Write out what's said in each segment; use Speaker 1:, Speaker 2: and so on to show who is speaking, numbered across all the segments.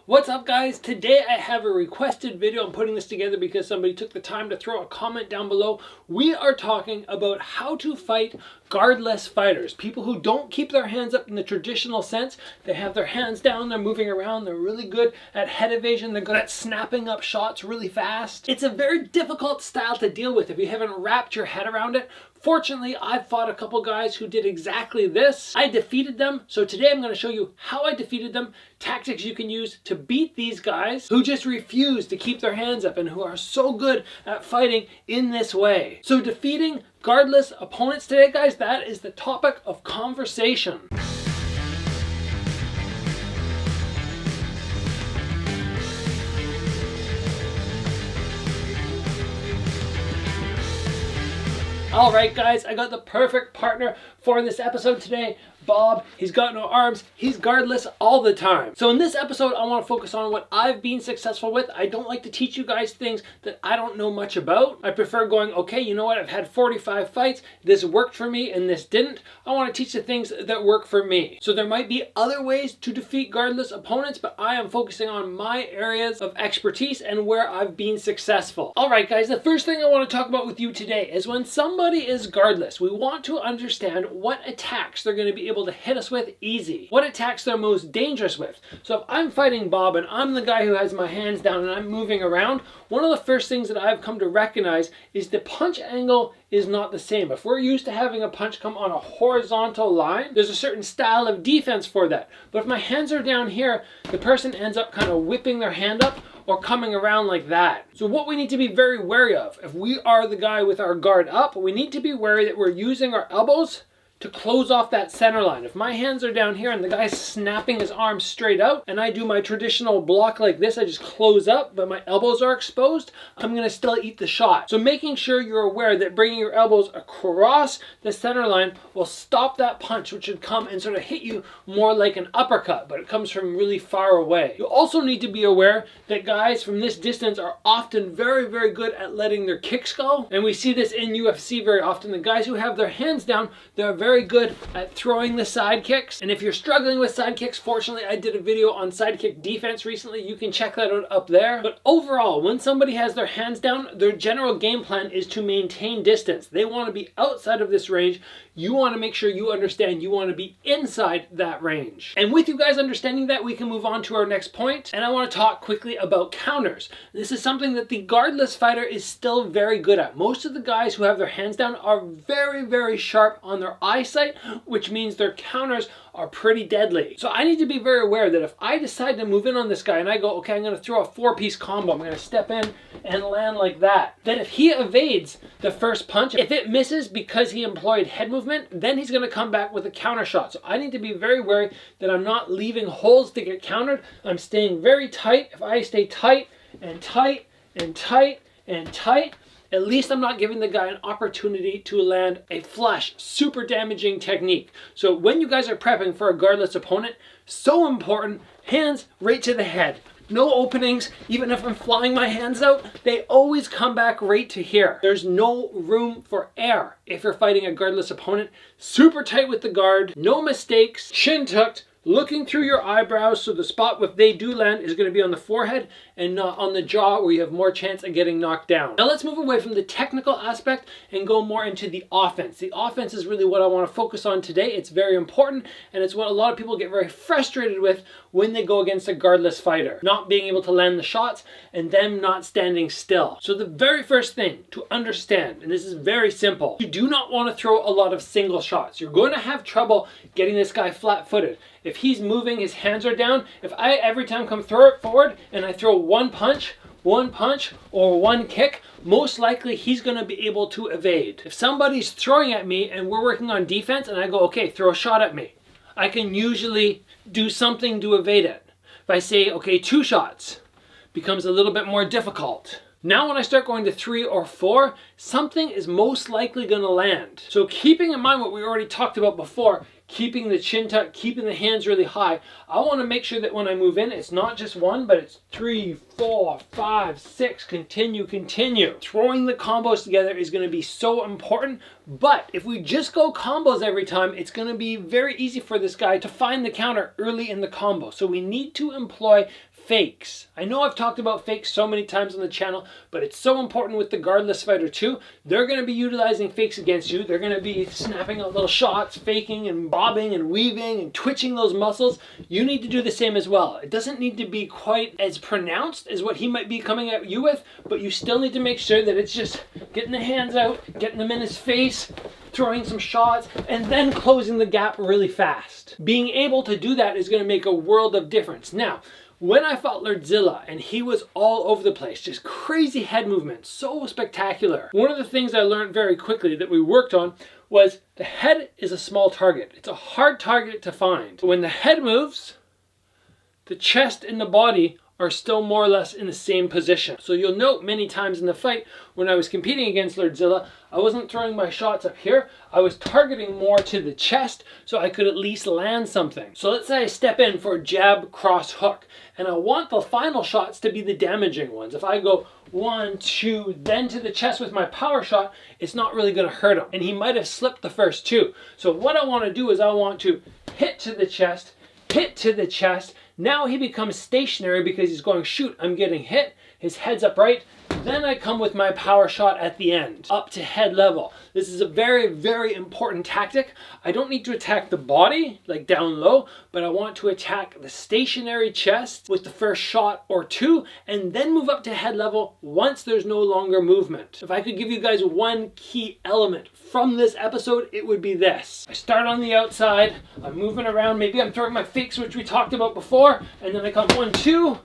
Speaker 1: What's up, guys? Today I have a requested video. I'm putting this together because somebody took the time to throw a comment down below. We are talking about how to fight guardless fighters. People who don't keep their hands up in the traditional sense. They have their hands down, they're moving around, they're really good at head evasion, they're good at snapping up shots really fast. It's a very difficult style to deal with if you haven't wrapped your head around it. Fortunately, I've fought a couple guys who did exactly this. I defeated them, so today I'm going to show you how I defeated them, tactics you can use to beat these guys who just refuse to keep their hands up and who are so good at fighting in this way. So defeating guardless opponents today, guys, that is the topic of conversation. All right, guys, I got the perfect partner for this episode today. Bob, he's got no arms, he's guardless all the time. So in this episode, I want to focus on what I've been successful with. I don't like to teach you guys things that I don't know much about. I prefer going, okay, you know what, I've had 45 fights, this worked for me and this didn't. I want to teach the things that work for me. So there might be other ways to defeat guardless opponents, but I am focusing on my areas of expertise and where I've been successful. All right, guys, the first thing I want to talk about with you today is when somebody is guardless, we want to understand what attacks they're going to be able to hit us with easy. What attacks they're most dangerous with. So if I'm fighting Bob and I'm the guy who has my hands down and I'm moving around, one of the first things that I've come to recognize is the punch angle is not the same. If we're used to having a punch come on a horizontal line, there's a certain style of defense for that. But if my hands are down here, the person ends up kind of whipping their hand up or coming around like that. So what we need to be very wary of, if we are the guy with our guard up, we need to be wary that we're using our elbows to close off that center line. If my hands are down here and the guy's snapping his arms straight out and I do my traditional block like this, I just close up but my elbows are exposed, I'm gonna still eat the shot. So making sure you're aware that bringing your elbows across the center line will stop that punch, which would come and sort of hit you more like an uppercut, but it comes from really far away. You also need to be aware that guys from this distance are often very, very good at letting their kicks go. And we see this in UFC very often. The guys who have their hands down, they're very good at throwing the side kicks. And if you're struggling with side kicks, fortunately I did a video on side kick defense recently. You can check that out up there. But overall, when somebody has their hands down, their general game plan is to maintain distance. They want to be outside of this range. You want to make sure you understand you want to be inside that range. And with you guys understanding that, we can move on to our next point. And I want to talk quickly about counters. This is something that the guardless fighter is still very good at. Most of the guys who have their hands down are very, very sharp on their eyesight, which means their counters are pretty deadly. So I need to be very aware that if I decide to move in on this guy and I go, okay, I'm going to throw a 4-piece combo, I'm going to step in and land like that, then if he evades the first punch, if it misses because he employed head movement, then he's going to come back with a counter shot. So I need to be very wary that I'm not leaving holes to get countered. I'm staying very tight. If I stay tight and tight and tight and tight, at least I'm not giving the guy an opportunity to land a flush, super damaging technique. So when you guys are prepping for a guardless opponent, so important, hands right to the head. No openings. Even if I'm flying my hands out, they always come back right to here. There's no room for air if you're fighting a guardless opponent. Super tight with the guard, no mistakes, chin tucked, looking through your eyebrows, so the spot if they do land is going to be on the forehead and not on the jaw where you have more chance of getting knocked down. Now let's move away from the technical aspect and go more into the offense. The offense is really what I want to focus on today. It's very important and it's what a lot of people get very frustrated with when they go against a guardless fighter. Not being able to land the shots and them not standing still. So the very first thing to understand, and this is very simple, you do not want to throw a lot of single shots. You're going to have trouble getting this guy flat-footed. If he's moving, his hands are down, if I every time come throw it forward and I throw one punch, or one kick, most likely he's going to be able to evade. If somebody's throwing at me and we're working on defense and I go, okay, throw a shot at me, I can usually do something to evade it. If I say, okay, 2 shots, becomes a little bit more difficult. Now when I start going to 3 or 4, something is most likely going to land. So keeping in mind what we already talked about before, keeping the chin tucked, keeping the hands really high, I want to make sure that when I move in, it's not just 1, but it's 3, 4, 5, 6, continue. Throwing the combos together is going to be so important, But if we just go combos every time, it's going to be very easy for this guy to find the counter early in the combo. So we need to employ fakes. I know I've talked about fakes so many times on the channel, but it's so important with the guardless fighter too. They're going to be utilizing fakes against you. They're going to be snapping out little shots, faking and bobbing and weaving and twitching those muscles. You need to do the same as well. It doesn't need to be quite as pronounced as what he might be coming at you with, but you still need to make sure that it's just getting the hands out, getting them in his face, throwing some shots, and then closing the gap really fast. Being able to do that is going to make a world of difference. Now, when I fought Lerdsila and he was all over the place, just crazy head movements, so spectacular. One of the things I learned very quickly that we worked on was the head is a small target. It's a hard target to find. When the head moves, the chest and the body are still more or less in the same position. So you'll note many times in the fight when I was competing against Lerdsila, I wasn't throwing my shots up here. I was targeting more to the chest so I could at least land something. So let's say I step in for a jab, cross, hook, and I want the final shots to be the damaging ones. If I go 1, 2, then to the chest with my power shot, it's not really going to hurt him. And he might have slipped the first two. So what I want to do is I want to hit to the chest, hit to the chest. Now he becomes stationary because he's going, shoot, I'm getting hit. His head's upright. Then I come with my power shot at the end, up to head level. This is a very, very important tactic. I don't need to attack the body, like down low, but I want to attack the stationary chest with the first shot or two, and then move up to head level once there's no longer movement. If I could give you guys one key element from this episode, it would be this. I start on the outside, I'm moving around, maybe I'm throwing my fakes, which we talked about before, and then I come 1, 2,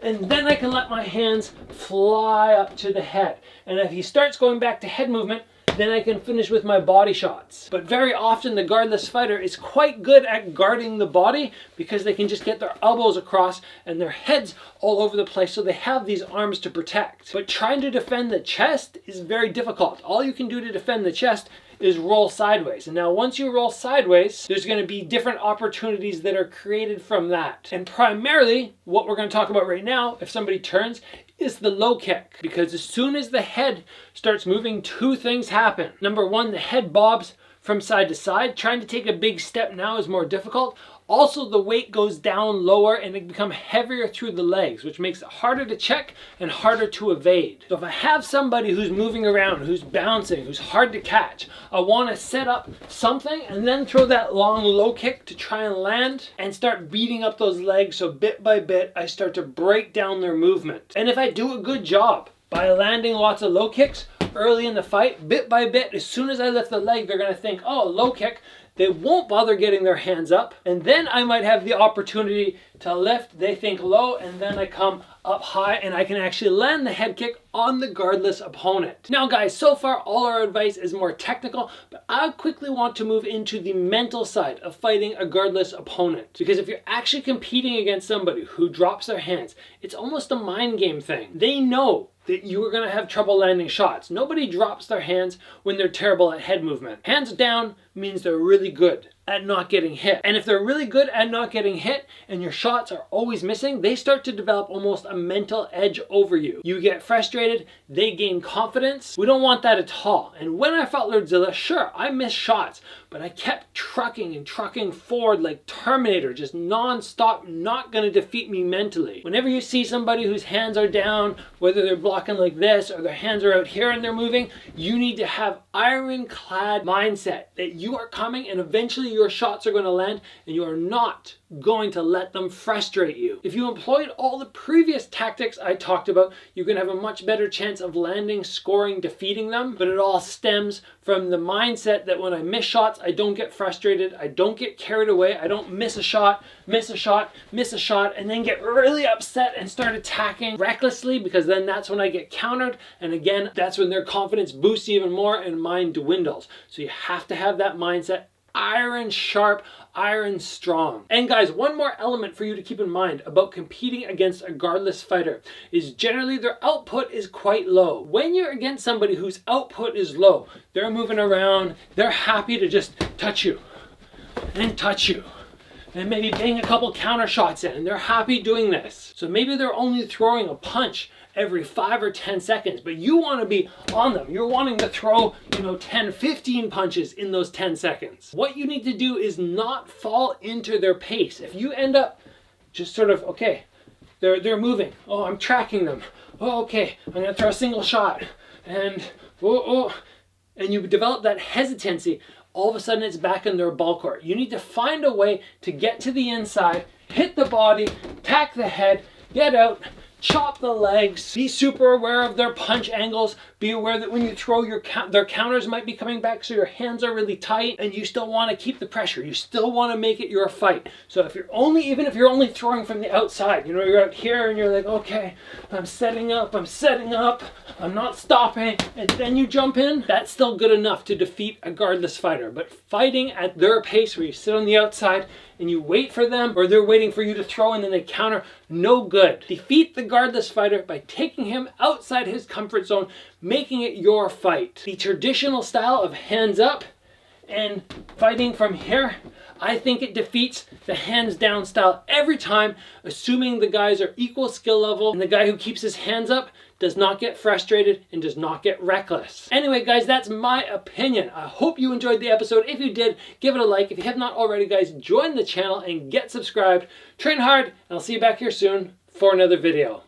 Speaker 1: and then I can let my hands fly up to the head. And if he starts going back to head movement, then I can finish with my body shots. But very often the guardless fighter is quite good at guarding the body because they can just get their elbows across and their heads all over the place, so they have these arms to protect. But trying to defend the chest is very difficult. All you can do to defend the chest is roll sideways. And now once you roll sideways, there's going to be different opportunities that are created from that. And primarily, what we're going to talk about right now, if somebody turns, is the low kick. Because as soon as the head starts moving, two things happen. Number one, the head bobs from side to side. Trying to take a big step now is more difficult. Also, the weight goes down lower and it becomes heavier through the legs, which makes it harder to check and harder to evade. So if I have somebody who's moving around, who's bouncing, who's hard to catch, I want to set up something and then throw that long low kick to try and land and start beating up those legs, so bit by bit I start to break down their movement. And if I do a good job by landing lots of low kicks early in the fight, bit by bit, as soon as I lift the leg, they're going to think, oh, low kick. They won't bother getting their hands up, and then I might have the opportunity to lift. They think low, and then I come up high, and I can actually land the head kick on the guardless opponent. Now guys, so far all our advice is more technical, but I quickly want to move into the mental side of fighting a guardless opponent. Because if you're actually competing against somebody who drops their hands, it's almost a mind game thing. They know that you are going to have trouble landing shots. Nobody drops their hands when they're terrible at head movement. Hands down means they're really good at not getting hit. And if they're really good at not getting hit and your shots are always missing, they start to develop almost a mental edge over you. You get frustrated, they gain confidence. We don't want that at all. And when I fought Lerdsila, sure, I missed shots, but I kept trucking and trucking forward like Terminator, just non-stop, not gonna defeat me mentally. Whenever you see somebody whose hands are down, whether they're blocking like this or their hands are out here and they're moving, you need to have ironclad mindset that you are coming and eventually your shots are going to land and you are not going to let them frustrate you. If you employed all the previous tactics I talked about, you're going to have a much better chance of landing, scoring, defeating them. But it all stems from the mindset that when I miss shots, I don't get frustrated, I don't get carried away, I don't miss a shot, miss a shot, miss a shot, and then get really upset and start attacking recklessly, because then that's when I get countered, and again, that's when their confidence boosts even more and mine dwindles. So you have to have that mindset. Iron sharp, iron strong. And guys, one more element for you to keep in mind about competing against a guardless fighter is generally their output is quite low. When you're against somebody whose output is low, they're moving around, they're happy to just touch you and touch you and maybe bang a couple counter shots in, and they're happy doing this. So maybe they're only throwing a punch every 5 or 10 seconds, but you want to be on them. You're wanting to throw, 10, 15 punches in those 10 seconds. What you need to do is not fall into their pace. If you end up just sort of, okay, they're moving. Oh, I'm tracking them. Oh, okay, I'm gonna throw a single shot. And, and you develop that hesitancy, all of a sudden it's back in their ball court. You need to find a way to get to the inside, hit the body, tack the head, get out, chop the legs, be super aware of their punch angles, be aware that when you throw their counters might be coming back, so your hands are really tight, and you still want to keep the pressure. You still want to make it your fight. So even if you're only throwing from the outside, you're out here and you're like, okay, I'm setting up, I'm not stopping, and then you jump in, that's still good enough to defeat a guardless fighter. But fighting at their pace, where you sit on the outside and you wait for them, or they're waiting for you to throw and then they counter, no good. Defeat the guardless fighter by taking him outside his comfort zone, making it your fight. The traditional style of hands up and fighting from here, I think it defeats the hands down style every time, assuming the guys are equal skill level and the guy who keeps his hands up does not get frustrated and does not get reckless. Anyway, guys, that's my opinion. I hope you enjoyed the episode. If you did, give it a like. If you have not already, guys, join the channel and get subscribed. Train hard, and I'll see you back here soon for another video.